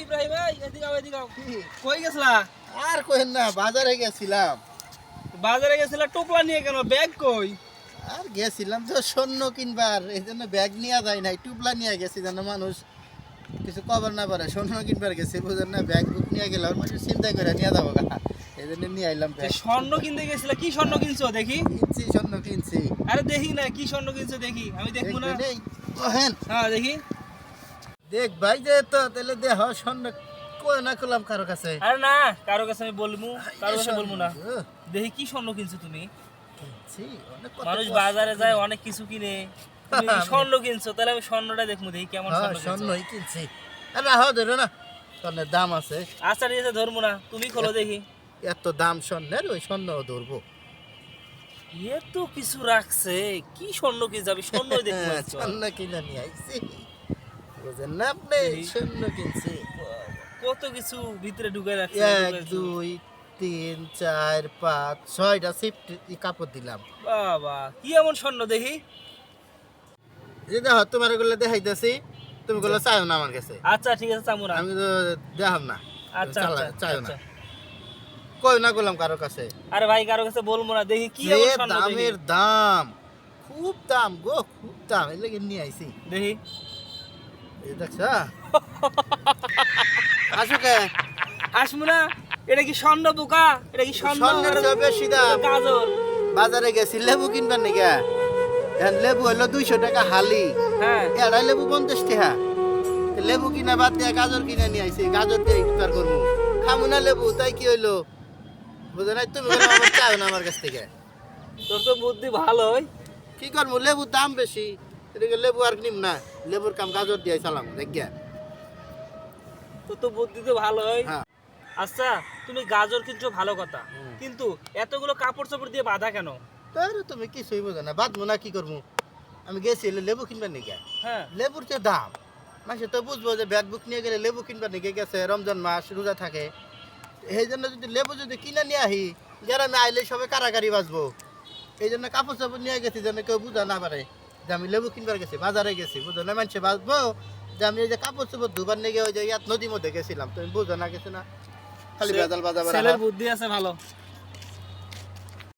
ইব্রাহিম ভাই এদিকে আও কই গেছলা? আর কইেন না, বাজারে গেছিলাম। বাজারে গেছিলা টোপলা নিয়ে কেন? ব্যাগ কই? আর গেছিলাম তো স্বর্ণ কিনবার, এই জন্য ব্যাগ নিয়ে যায় নাই, টুপলা নিয়ে গেছি যেন মানুষ কিছু কভার না পারে। স্বর্ণ কিনবার গেছি, বুঝেন না, ব্যাগ বুক নিয়ে গেলাম, মানুষ চিন্তা করে নিয়ে যাবো গা, এই জন্য নিয়ে আইলাম ব্যাগ। স্বর্ণ কিনতে গেছিলা? কি স্বর্ণ কিনছো দেখি? কিনছি, স্বর্ণ কিনছি। আরে দেখি না কি স্বর্ণ কিনছো দেখি, আমি দেখবো না। দেখবেন এই, ওহেন হ্যাঁ দেখি। দেখ ভাই, যে তো তাহলে দেহ স্বর্ণ কই না করলাম কারো কাছে। আরে না, কারো কাছে আমি বলবো, কারো কাছে বলবো না। স্বর্ণ দেখি কি স্বর্ণ কিনছো তুমি? কিনছি, অনেক কত মানুষ কষ্ট বাজারে করে। যায় অনেক কিছু কিনে, তুমি স্বর্ণ কিনছো, তাহলে আমি স্বর্ণটা দেখবো দেখি কেমন হ্যাঁ, স্বর্ণ কিনছো। স্বর্ণই কিনছি। আর রাহ ধরো না, স্বর্ণের দাম আছে। আচ্ছা ঠিক আছে, ধরবো না, তুমি খোলো দেখি। এত দাম স্বর্ণের, ওই স্বর্ণ ধরবো। এ তো কিছু রাখছে, কি স্বর্ণ কি যাবে? স্বর্ণ দেখবো আজকে। স্বর্ণ কিনে নিয়ে আইছি, বুঝেন না আপনি, এই। স্বর্ণ কিনছি। কত কিছু ভিতরে ঢুকে রাখছে। 1 2 3 4 5 6টা সিফট কাপড় দিলাম। বাবা কি এমন স্বর্ণ দেখি? এই যে দেখো, তোমার এগুলো দেখাইতেছি, তুমি গুলো চাইও না আমার কাছে। আচ্ছা ঠিক আছে, চামু না। আমি তো দেখাম না, আচ্ছা আচ্ছা চাইও না, আচ্ছা। কই না করলাম কারো কাছে। আরে ভাই কারো কাছে বলবো না, দেখি কি যে এমন স্বর্ণ দেখি। দামের দাম, খুব দাম গো, খুব দাম, এই লেগে নিয়ে আইছি। দেখি। এই দেখছ, আসুকে আসবো না, এটা কি স্বর্ণ বোকা? এটা কি স্বর্ণ? স্বর্ণের চেয়ে বেশি দাম। কাজল। বাজারে গেছি লেবু কিনবার নিগা, এখন লেবু হলো 200 টাকা হালি, হ্যাঁ এড়াই লেবু 50 টাকা। তো লেবু কিনা বাদ দিয়ে গাজর কিনে নিয়ে আইছি, গাজর দিয়ে ইফতার করবো। খামু না লেবু, তাই কি হইলো, বুঝো না, তুমি বলো আমার চাও না আমার কাছ থেকে। তোর তো বুদ্ধি ভালোই। কি করবো, লেবুর দাম বেশি, এদিকে লেবু আর নিম না, লেবুর কাম গাজর দিয়ে চালাম দেখিয়া। তোর তো বুদ্ধি তো ভালোই। হ্যাঁ। আচ্ছা তুমি গাজর কিনছো ভালো কথা, হুম। কিন্তু এতগুলো কাপড় চোপড় দিয়ে বাঁধা কেন? তাই তুমি কিছুই বোঝো না, বাদবো না, কি করবো, আমি গেছি হলো লেবু কিনবার নিগা। হ্যাঁ লেবুর যে দাম, মানুষ তো বুঝবো যে ব্যাগ বুক নিয়ে গেলে লেবু কিনবার নিয়ে গেছে, রমজান মাস রোজা থাকে, এই জন্য যদি লেবু যদি কিনে নিয়ে আহি, গ্রামে আইলে সবাই কারাকারি বাঁচবো, এই জন্য কাপড় চাপড় নিয়ে গেছি যেন কেউ বুঝা না পারে যে আমি লেবু কিনবার গেছি, বাজারে গেছি, বুঝো না, মানুষে বাঁচবো যে আমি এই যে কাপড় চাপড় ধুবার নিয়ে ওই যে ইয়াত নদীর মধ্যে গেছিলাম, তুমি বুঝো না, গেছে না, খালি বেজাল বাজা ছেলের বুদ্ধি আছে ভালো।